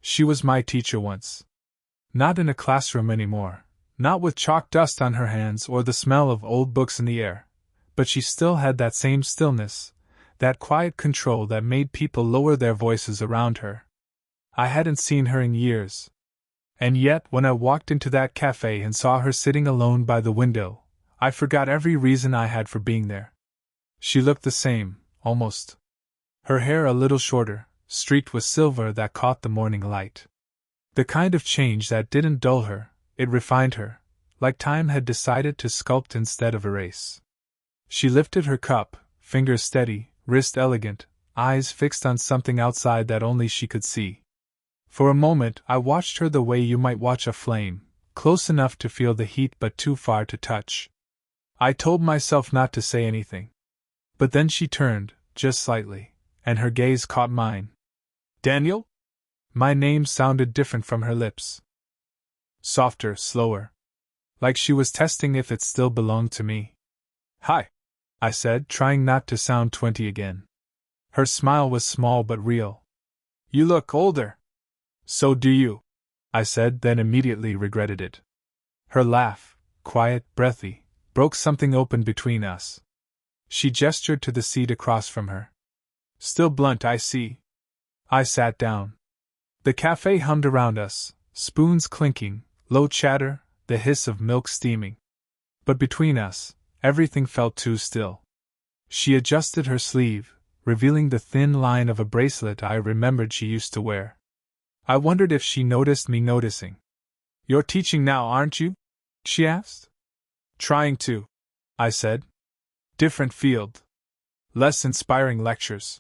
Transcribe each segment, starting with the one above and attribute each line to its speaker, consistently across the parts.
Speaker 1: She was my teacher once. Not in a classroom anymore, not with chalk dust on her hands or the smell of old books in the air, but she still had that same stillness, that quiet control that made people lower their voices around her. I hadn't seen her in years. And yet, when I walked into that cafe and saw her sitting alone by the window, I forgot every reason I had for being there. She looked the same, almost. Her hair a little shorter, streaked with silver that caught the morning light. The kind of change that didn't dull her, it refined her, like time had decided to sculpt instead of erase. She lifted her cup, fingers steady, wrist elegant, eyes fixed on something outside that only she could see. For a moment I watched her the way you might watch a flame, close enough to feel the heat but too far to touch. I told myself not to say anything. But then she turned, just slightly, and her gaze caught mine. Daniel? My name sounded different from her lips. Softer, slower. Like she was testing if it still belonged to me. Hi, I said, trying not to sound 20 again. Her smile was small but real. You look older. So do you, I said, then immediately regretted it. Her laugh, quiet, breathy, broke something open between us. She gestured to the seat across from her. Still blunt, I see. I sat down. The cafe hummed around us, spoons clinking, low chatter, the hiss of milk steaming. But between us, everything felt too still. She adjusted her sleeve, revealing the thin line of a bracelet I remembered she used to wear. I wondered if she noticed me noticing. You're teaching now, aren't you? She asked. Trying to, I said. Different field. Less inspiring lectures.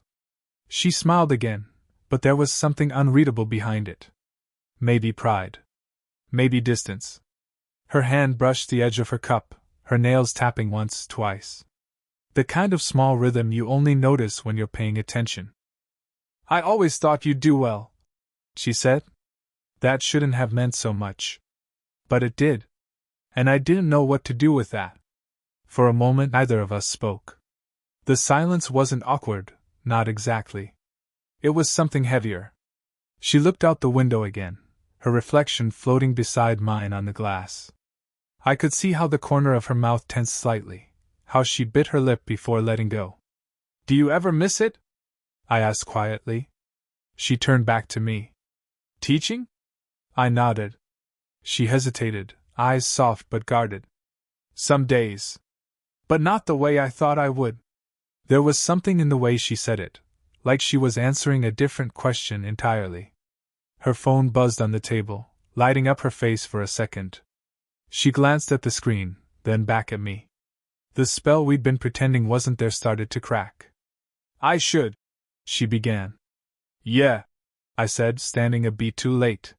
Speaker 1: She smiled again, but there was something unreadable behind it. Maybe pride. Maybe distance. Her hand brushed the edge of her cup, her nails tapping once, twice. The kind of small rhythm you only notice when you're paying attention. I always thought you'd do well, she said. That shouldn't have meant so much. But it did. And I didn't know what to do with that. For a moment neither of us spoke. The silence wasn't awkward, not exactly. It was something heavier. She looked out the window again, her reflection floating beside mine on the glass. I could see how the corner of her mouth tensed slightly, how she bit her lip before letting go. Do you ever miss it? I asked quietly. She turned back to me. Teaching? I nodded. She hesitated, eyes soft but guarded. Some days. But not the way I thought I would. There was something in the way she said it, like she was answering a different question entirely. Her phone buzzed on the table, lighting up her face for a second. She glanced at the screen, then back at me. The spell we'd been pretending wasn't there started to crack. I should, she began. Yeah, I said, standing a beat too late.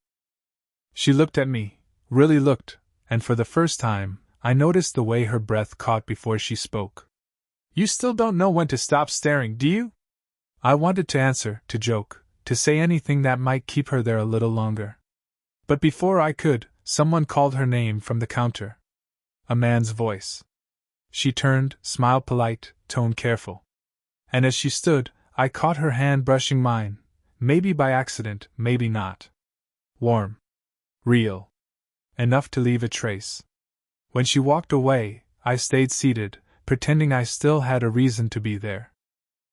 Speaker 1: She looked at me, really looked, and for the first time, I noticed the way her breath caught before she spoke. You still don't know when to stop staring, do you? I wanted to answer, to joke, to say anything that might keep her there a little longer. But before I could, someone called her name from the counter. A man's voice. She turned, smile polite, tone careful. And as she stood, I caught her hand brushing mine, maybe by accident, maybe not. Warm. Real. Enough to leave a trace. When she walked away, I stayed seated, pretending I still had a reason to be there.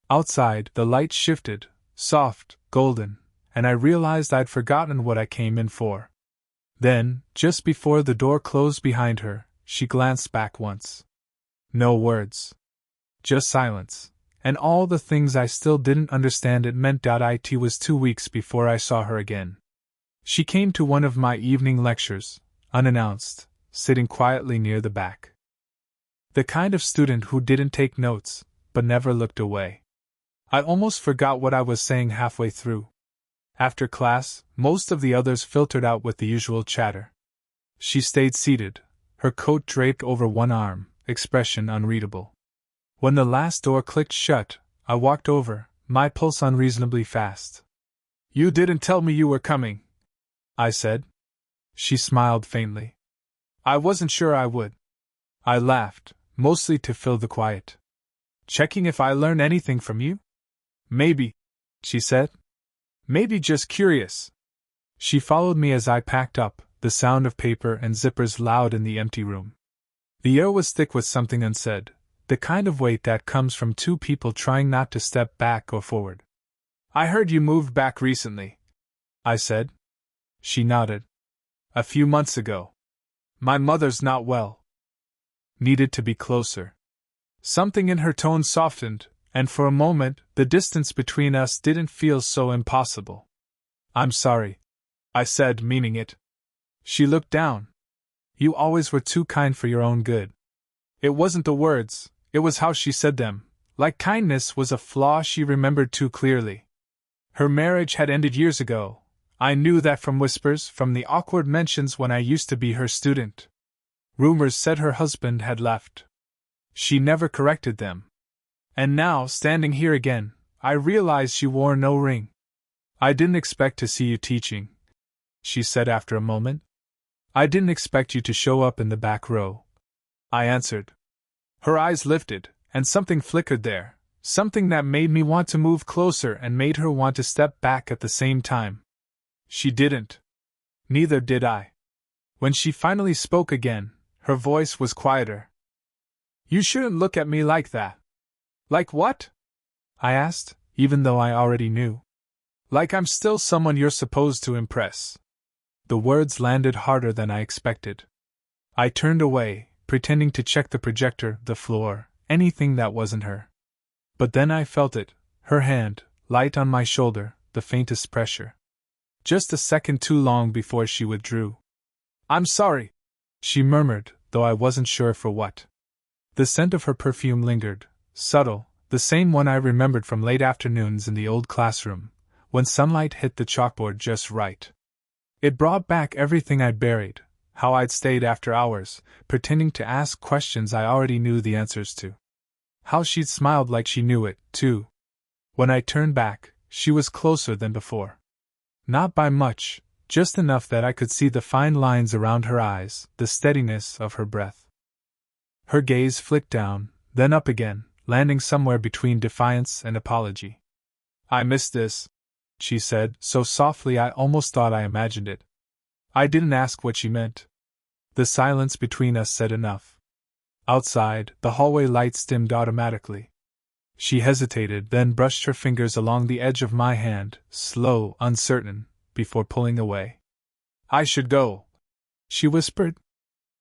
Speaker 1: Outside, the light shifted, soft, golden, and I realized I'd forgotten what I came in for. Then, just before the door closed behind her, she glanced back once. No words. Just silence, and all the things I still didn't understand it meant. It was 2 weeks before I saw her again. She came to one of my evening lectures, unannounced, sitting quietly near the back. The kind of student who didn't take notes, but never looked away. I almost forgot what I was saying halfway through. After class, most of the others filtered out with the usual chatter. She stayed seated, her coat draped over one arm, expression unreadable. When the last door clicked shut, I walked over, my pulse unreasonably fast. You didn't tell me you were coming, I said. She smiled faintly. I wasn't sure I would. I laughed, mostly to fill the quiet. Checking if I learn anything from you? Maybe, she said. Maybe just curious. She followed me as I packed up, the sound of paper and zippers loud in the empty room. The air was thick with something unsaid, the kind of weight that comes from two people trying not to step back or forward. "I heard you moved back recently," I said. She nodded. "A few months ago. My mother's not well." Needed to be closer. Something in her tone softened, and for a moment, the distance between us didn't feel so impossible. "I'm sorry," I said, meaning it. She looked down. "You always were too kind for your own good." It wasn't the words, it was how she said them, like kindness was a flaw she remembered too clearly. Her marriage had ended years ago. I knew that from whispers, from the awkward mentions when I used to be her student. Rumors said her husband had left. She never corrected them. And now, standing here again, I realized she wore no ring. "I didn't expect to see you teaching," she said after a moment. "I didn't expect you to show up in the back row," I answered. Her eyes lifted, and something flickered there, something that made me want to move closer and made her want to step back at the same time. She didn't. Neither did I. When she finally spoke again, her voice was quieter. "You shouldn't look at me like that." "Like what?" I asked, even though I already knew. "Like I'm still someone you're supposed to impress." The words landed harder than I expected. I turned away, pretending to check the projector, the floor, anything that wasn't her. But then I felt it, her hand, light on my shoulder, the faintest pressure. Just a second too long before she withdrew. "I'm sorry," she murmured, though I wasn't sure for what. The scent of her perfume lingered, subtle, the same one I remembered from late afternoons in the old classroom, when sunlight hit the chalkboard just right. It brought back everything I'd buried, how I'd stayed after hours, pretending to ask questions I already knew the answers to. How she'd smiled like she knew it, too. When I turned back, she was closer than before. Not by much, just enough that I could see the fine lines around her eyes, the steadiness of her breath. Her gaze flicked down, then up again, landing somewhere between defiance and apology. "I missed this," she said, so softly I almost thought I imagined it. I didn't ask what she meant. The silence between us said enough. Outside, the hallway lights dimmed automatically. She hesitated, then brushed her fingers along the edge of my hand, slow, uncertain, before pulling away. "I should go," she whispered.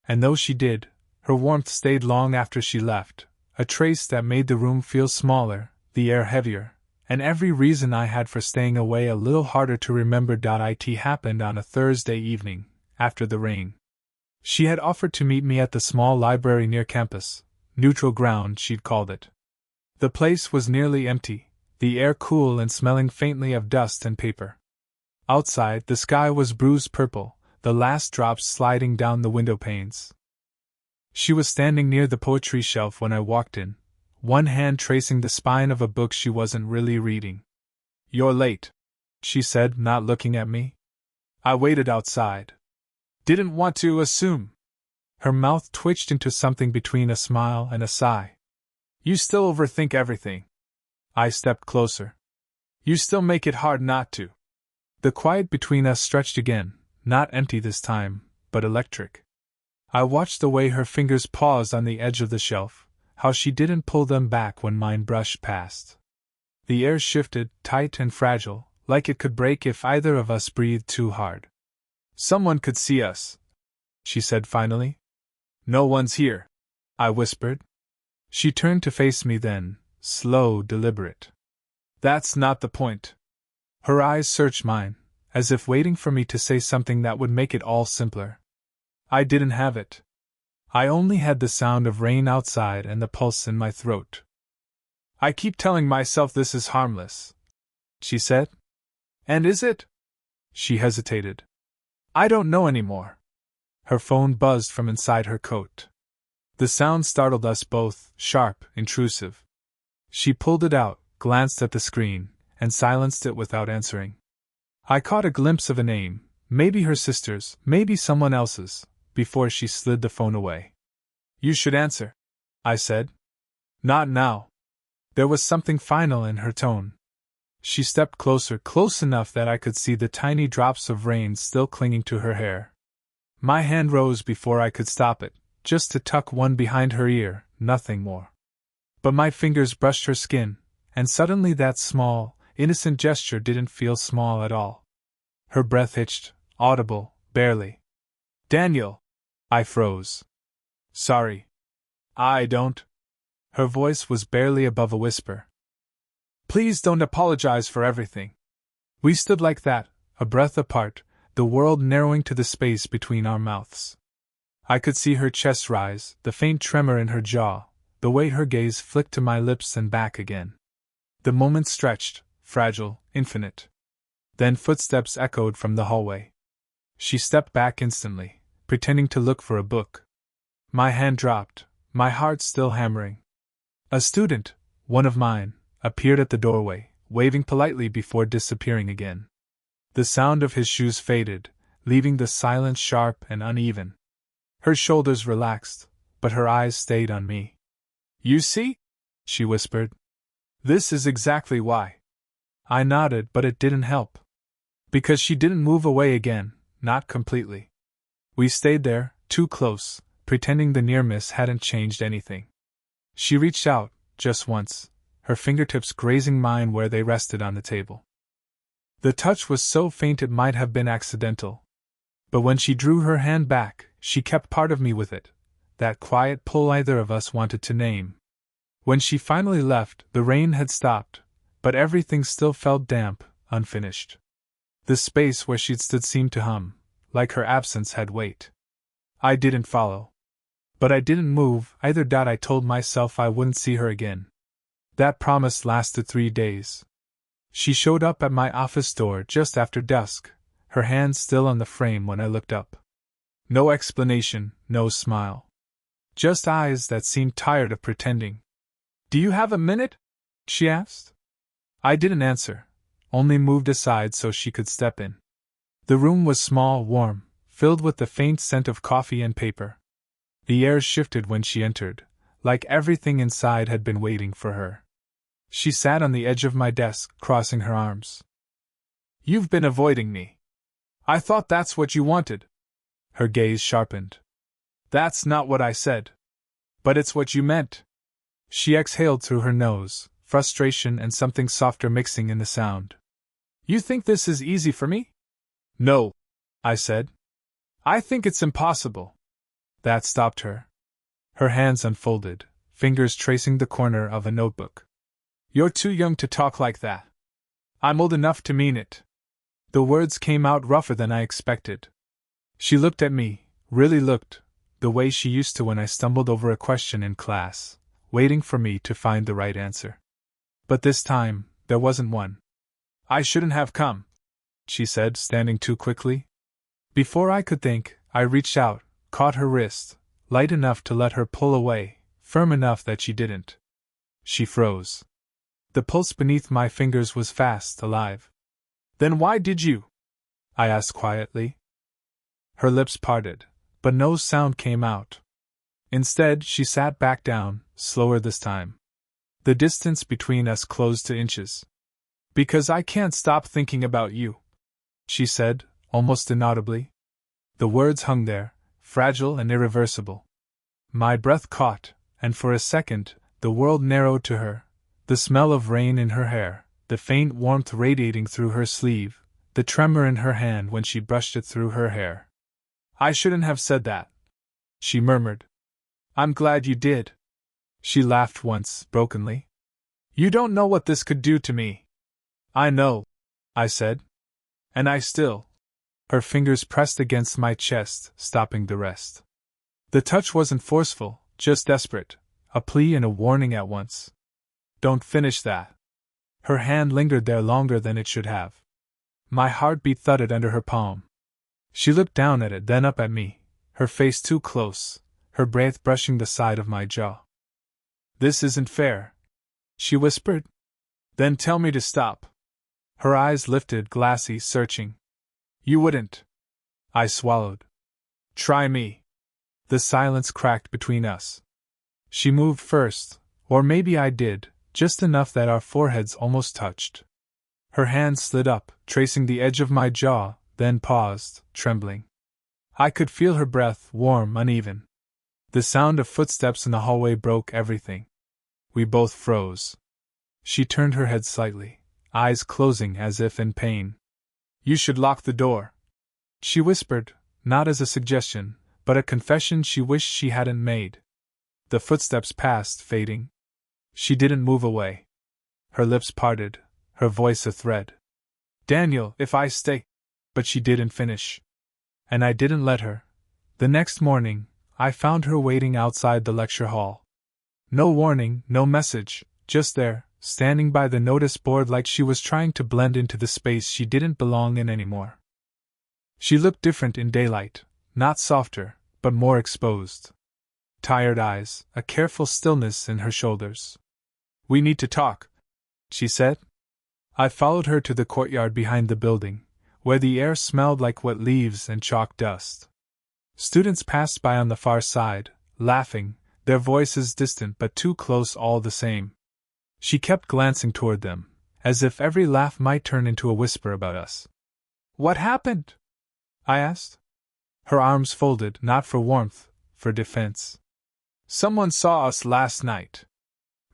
Speaker 1: And though she did, her warmth stayed long after she left, a trace that made the room feel smaller, the air heavier, and every reason I had for staying away a little harder to remember. It happened on a Thursday evening, after the rain. She had offered to meet me at the small library near campus, neutral ground she'd called it. The place was nearly empty, the air cool and smelling faintly of dust and paper. Outside, the sky was bruised purple, the last drops sliding down the window panes. She was standing near the poetry shelf when I walked in, one hand tracing the spine of a book she wasn't really reading. "You're late," she said, not looking at me. "I waited outside. Didn't want to assume." Her mouth twitched into something between a smile and a sigh. "You still overthink everything." I stepped closer. "You still make it hard not to." The quiet between us stretched again, not empty this time, but electric. I watched the way her fingers paused on the edge of the shelf, how she didn't pull them back when mine brushed past. The air shifted, tight and fragile, like it could break if either of us breathed too hard. "Someone could see us," she said finally. "No one's here," I whispered. She turned to face me then, slow, deliberate. "That's not the point." Her eyes searched mine, as if waiting for me to say something that would make it all simpler. I didn't have it. I only had the sound of rain outside and the pulse in my throat. "I keep telling myself this is harmless," she said. "And is it?" She hesitated. "I don't know anymore." Her phone buzzed from inside her coat. The sound startled us both, sharp, intrusive. She pulled it out, glanced at the screen, and silenced it without answering. I caught a glimpse of a name, maybe her sister's, maybe someone else's, before she slid the phone away. "You should answer," I said. "Not now." There was something final in her tone. She stepped closer, close enough that I could see the tiny drops of rain still clinging to her hair. My hand rose before I could stop it, just to tuck one behind her ear, nothing more. But my fingers brushed her skin, and suddenly that small, innocent gesture didn't feel small at all. Her breath hitched, audible, barely. "Daniel!" I froze. "Sorry. I don't." Her voice was barely above a whisper. "Please don't apologize for everything." We stood like that, a breath apart, the world narrowing to the space between our mouths. I could see her chest rise, the faint tremor in her jaw, the way her gaze flicked to my lips and back again. The moment stretched, fragile, infinite. Then footsteps echoed from the hallway. She stepped back instantly, pretending to look for a book. My hand dropped, my heart still hammering. A student, one of mine, appeared at the doorway, waving politely before disappearing again. The sound of his shoes faded, leaving the silence sharp and uneven. Her shoulders relaxed, but her eyes stayed on me. "You see?" she whispered. "This is exactly why." I nodded, but it didn't help. Because she didn't move away again, not completely. We stayed there, too close, pretending the near miss hadn't changed anything. She reached out, just once, her fingertips grazing mine where they rested on the table. The touch was so faint it might have been accidental. But when she drew her hand back, she kept part of me with it, that quiet pull either of us wanted to name. When she finally left, the rain had stopped, but everything still felt damp, unfinished. The space where she'd stood seemed to hum, like her absence had weight. I didn't follow. But I didn't move either. I told myself I wouldn't see her again. That promise lasted 3 days. She showed up at my office door just after dusk, her hand still on the frame when I looked up. No explanation, no smile. Just eyes that seemed tired of pretending. "Do you have a minute?" she asked. I didn't answer, only moved aside so she could step in. The room was small, warm, filled with the faint scent of coffee and paper. The air shifted when she entered, like everything inside had been waiting for her. She sat on the edge of my desk, crossing her arms. "You've been avoiding me. I thought that's what you wanted." Her gaze sharpened. "That's not what I said. But it's what you meant." She exhaled through her nose, frustration and something softer mixing in the sound. "You think this is easy for me?" "No," I said. "I think it's impossible." That stopped her. Her hands unfolded, fingers tracing the corner of a notebook. "You're too young to talk like that." "I'm old enough to mean it." The words came out rougher than I expected. She looked at me, really looked, the way she used to when I stumbled over a question in class, waiting for me to find the right answer. But this time, there wasn't one. "I shouldn't have come," she said, standing too quickly. Before I could think, I reached out, caught her wrist, light enough to let her pull away, firm enough that she didn't. She froze. The pulse beneath my fingers was fast, alive. "Then why did you?" I asked quietly. Her lips parted, but no sound came out. Instead, she sat back down, slower this time. The distance between us closed to inches. "Because I can't stop thinking about you," she said, almost inaudibly. The words hung there, fragile and irreversible. My breath caught, and for a second, the world narrowed to her. The smell of rain in her hair, the faint warmth radiating through her sleeve, the tremor in her hand when she brushed it through her hair. "I shouldn't have said that," she murmured. "I'm glad you did." She laughed once, brokenly. "You don't know what this could do to me." "I know," I said. "And I still." Her fingers pressed against my chest, stopping the rest. The touch wasn't forceful, just desperate, a plea and a warning at once. "Don't finish that." Her hand lingered there longer than it should have. My heartbeat thudded under her palm. She looked down at it, then up at me, her face too close, her breath brushing the side of my jaw. "This isn't fair," she whispered. "Then tell me to stop." Her eyes lifted, glassy, searching. "You wouldn't." I swallowed. "Try me." The silence cracked between us. She moved first, or maybe I did, just enough that our foreheads almost touched. Her hand slid up, tracing the edge of my jaw, then paused, trembling. I could feel her breath, warm, uneven. The sound of footsteps in the hallway broke everything. We both froze. She turned her head slightly, eyes closing as if in pain. "You should lock the door," she whispered, not as a suggestion, but a confession she wished she hadn't made. The footsteps passed, fading. She didn't move away. Her lips parted, her voice a thread. "Daniel, if I stay..." But she didn't finish. And I didn't let her. The next morning, I found her waiting outside the lecture hall. No warning, no message, just there, standing by the notice board like she was trying to blend into the space she didn't belong in anymore. She looked different in daylight, not softer, but more exposed. Tired eyes, a careful stillness in her shoulders. "We need to talk," she said. I followed her to the courtyard behind the building, where the air smelled like wet leaves and chalk dust. Students passed by on the far side, laughing, their voices distant but too close all the same. She kept glancing toward them, as if every laugh might turn into a whisper about us. "What happened?" I asked. Her arms folded, not for warmth, for defense. "Someone saw us last night."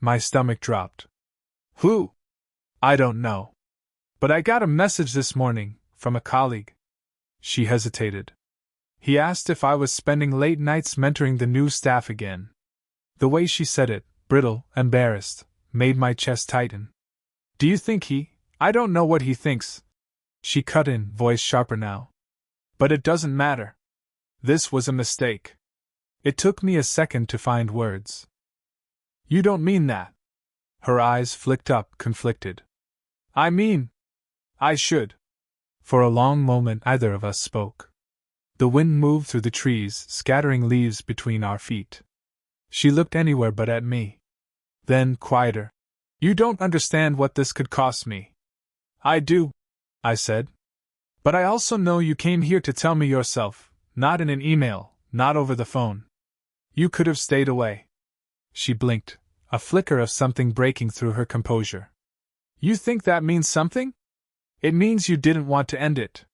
Speaker 1: My stomach dropped. "Who?" "I don't know. But I got a message this morning, from a colleague." She hesitated. "He asked if I was spending late nights mentoring the new staff again." The way she said it, brittle, embarrassed, made my chest tighten. "Do you think he... I don't know what he thinks," she cut in, voice sharper now. "But it doesn't matter. This was a mistake." It took me a second to find words. "You don't mean that?" Her eyes flicked up, conflicted. "I mean... I should." For a long moment neither of us spoke. The wind moved through the trees, scattering leaves between our feet. She looked anywhere but at me. Then, quieter. "You don't understand what this could cost me." "I do," I said. "But I also know you came here to tell me yourself, not in an email, not over the phone. You could have stayed away." She blinked, a flicker of something breaking through her composure. "You think that means something? It means you didn't want to end it."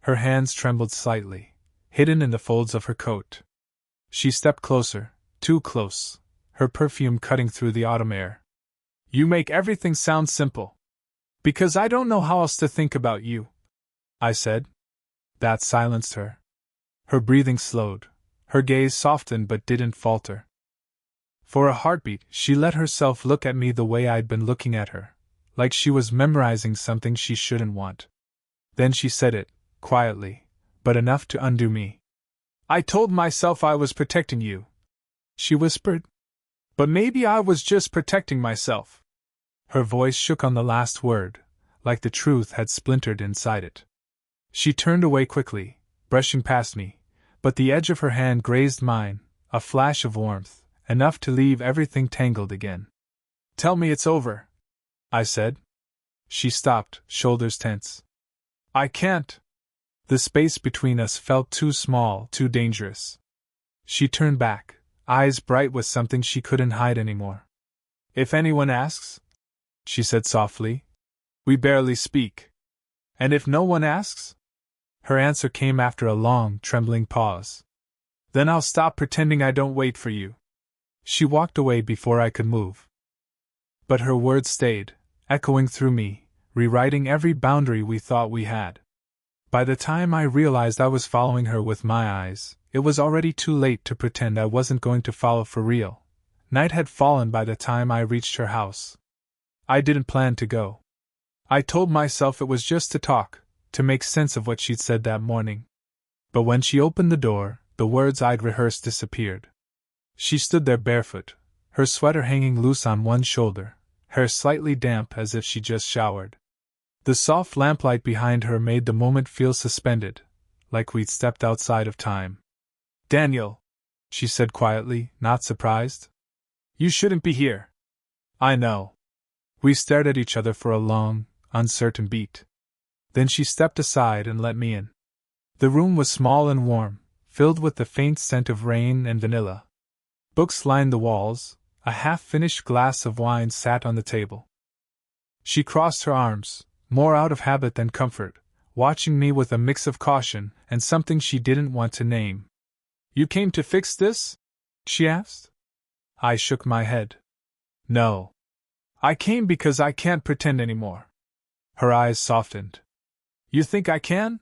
Speaker 1: Her hands trembled slightly, hidden in the folds of her coat. She stepped closer, too close, her perfume cutting through the autumn air. "You make everything sound simple. Because I don't know how else to think about you," I said. That silenced her. Her breathing slowed, her gaze softened but didn't falter. For a heartbeat, she let herself look at me the way I'd been looking at her, like she was memorizing something she shouldn't want. Then she said it, quietly, but enough to undo me. "I told myself I was protecting you," she whispered. "But maybe I was just protecting myself." Her voice shook on the last word, like the truth had splintered inside it. She turned away quickly, brushing past me, but the edge of her hand grazed mine, a flash of warmth, enough to leave everything tangled again. "Tell me it's over," I said. She stopped, shoulders tense. "I can't." The space between us felt too small, too dangerous. She turned back, eyes bright with something she couldn't hide anymore. "If anyone asks," she said softly, "we barely speak." "And if no one asks?" Her answer came after a long, trembling pause. "Then I'll stop pretending I don't wait for you." She walked away before I could move. But her words stayed, echoing through me, rewriting every boundary we thought we had. By the time I realized I was following her with my eyes, it was already too late to pretend I wasn't going to follow for real. Night had fallen by the time I reached her house. I didn't plan to go. I told myself it was just to talk, to make sense of what she'd said that morning. But when she opened the door, the words I'd rehearsed disappeared. She stood there barefoot, her sweater hanging loose on one shoulder, hair slightly damp as if she just showered. The soft lamplight behind her made the moment feel suspended, like we'd stepped outside of time. "Daniel," she said quietly, not surprised. "You shouldn't be here." "I know." We stared at each other for a long, uncertain beat. Then she stepped aside and let me in. The room was small and warm, filled with the faint scent of rain and vanilla. Books lined the walls, a half-finished glass of wine sat on the table. She crossed her arms, more out of habit than comfort, watching me with a mix of caution and something she didn't want to name. "You came to fix this?" she asked. I shook my head. "No. I came because I can't pretend anymore." Her eyes softened. "You think I can?"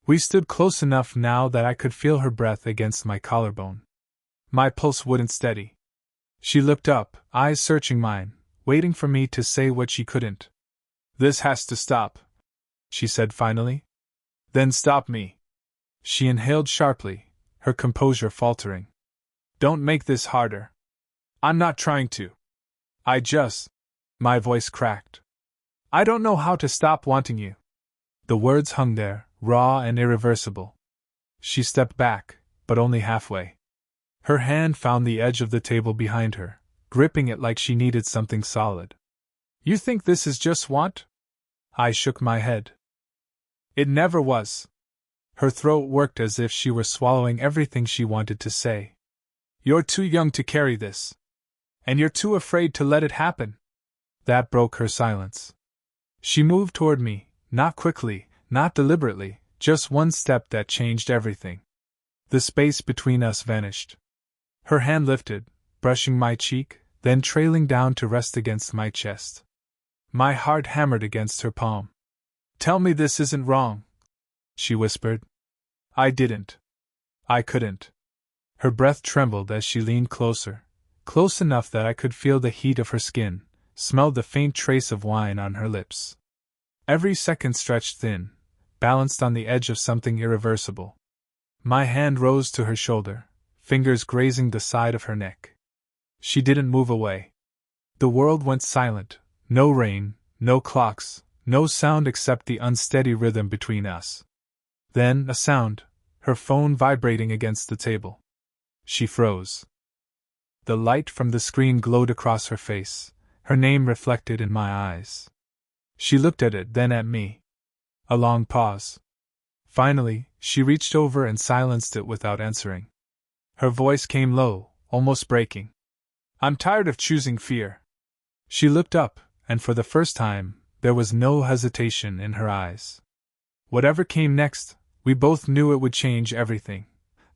Speaker 1: We stood close enough now that I could feel her breath against my collarbone. My pulse wouldn't steady. She looked up, eyes searching mine, waiting for me to say what she couldn't. "This has to stop," she said finally. "Then stop me." She inhaled sharply, her composure faltering. "Don't make this harder. I'm not trying to. I just..." My voice cracked. "I don't know how to stop wanting you." The words hung there, raw and irreversible. She stepped back, but only halfway. Her hand found the edge of the table behind her, gripping it like she needed something solid. "You think this is just want?" I shook my head. "It never was." Her throat worked as if she were swallowing everything she wanted to say. "You're too young to carry this. And you're too afraid to let it happen." That broke her silence. She moved toward me, not quickly, not deliberately, just one step that changed everything. The space between us vanished. Her hand lifted, brushing my cheek, then trailing down to rest against my chest. My heart hammered against her palm. "Tell me this isn't wrong," she whispered. I didn't. I couldn't. Her breath trembled as she leaned closer, close enough that I could feel the heat of her skin, smelled the faint trace of wine on her lips. Every second stretched thin, balanced on the edge of something irreversible. My hand rose to her shoulder, fingers grazing the side of her neck. She didn't move away. The world went silent, no rain, no clocks, no sound except the unsteady rhythm between us. Then a sound, her phone vibrating against the table. She froze. The light from the screen glowed across her face, her name reflected in my eyes. She looked at it, then at me. A long pause. Finally, she reached over and silenced it without answering. Her voice came low, almost breaking. "I'm tired of choosing fear." She looked up, and for the first time, there was no hesitation in her eyes. Whatever came next, we both knew it would change everything.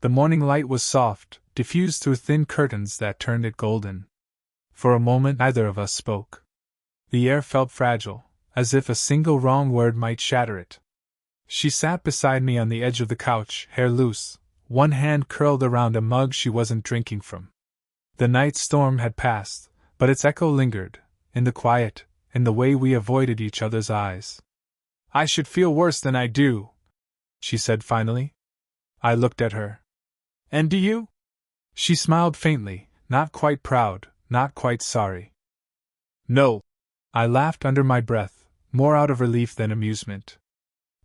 Speaker 1: The morning light was soft, diffused through thin curtains that turned it golden. For a moment neither of us spoke. The air felt fragile, as if a single wrong word might shatter it. She sat beside me on the edge of the couch, hair loose, one hand curled around a mug she wasn't drinking from. The night storm had passed, but its echo lingered, in the quiet, in the way we avoided each other's eyes. "I should feel worse than I do," she said finally. I looked at her. "And do you?" She smiled faintly, not quite proud, not quite sorry. "No." I laughed under my breath, more out of relief than amusement.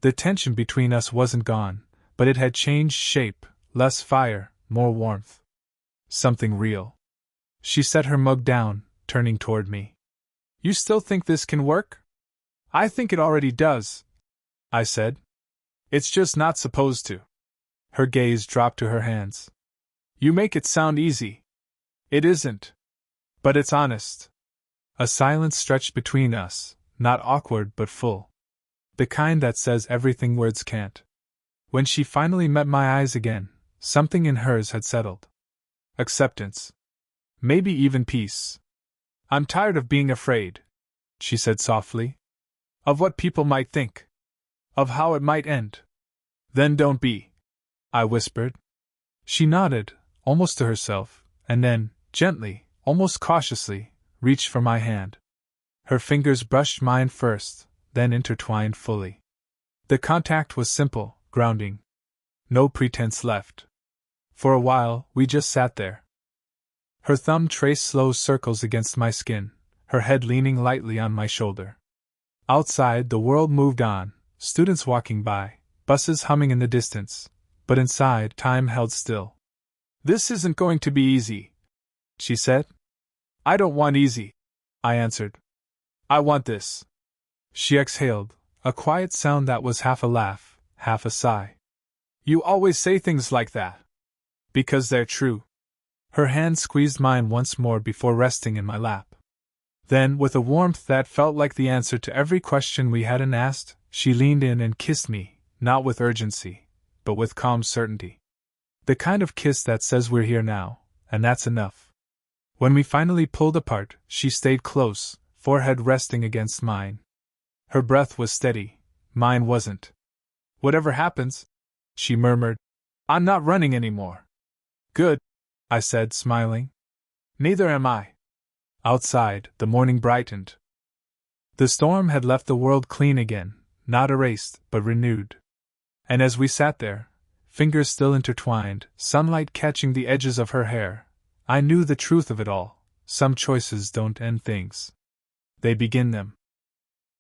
Speaker 1: The tension between us wasn't gone, but it had changed shape, less fire, more warmth. Something real. She set her mug down, turning toward me. "You still think this can work?" "I think it already does," I said. "It's just not supposed to." Her gaze dropped to her hands. "You make it sound easy. It isn't. But it's honest." A silence stretched between us, not awkward but full. The kind that says everything words can't. When she finally met my eyes again, something in hers had settled. Acceptance. Maybe even peace. "I'm tired of being afraid," she said softly. "Of what people might think. Of how it might end." "Then don't be," I whispered. She nodded, almost to herself, and then, gently, almost cautiously, reached for my hand. Her fingers brushed mine first, then intertwined fully. The contact was simple, grounding. No pretense left. For a while, we just sat there. Her thumb traced slow circles against my skin, her head leaning lightly on my shoulder. Outside, the world moved on, students walking by, buses humming in the distance, but inside, time held still. "This isn't going to be easy," she said. "I don't want easy," I answered. "I want this." She exhaled, a quiet sound that was half a laugh, half a sigh. "You always say things like that." "Because they're true." Her hand squeezed mine once more before resting in my lap. Then, with a warmth that felt like the answer to every question we hadn't asked, she leaned in and kissed me, not with urgency, but with calm certainty. The kind of kiss that says we're here now, and that's enough. When we finally pulled apart, she stayed close, forehead resting against mine. Her breath was steady, mine wasn't. "Whatever happens," she murmured, "I'm not running anymore." "Good," I said, smiling. "Neither am I." Outside, the morning brightened. The storm had left the world clean again, not erased, but renewed. And as we sat there, fingers still intertwined, sunlight catching the edges of her hair, I knew the truth of it all: some choices don't end things. They begin them.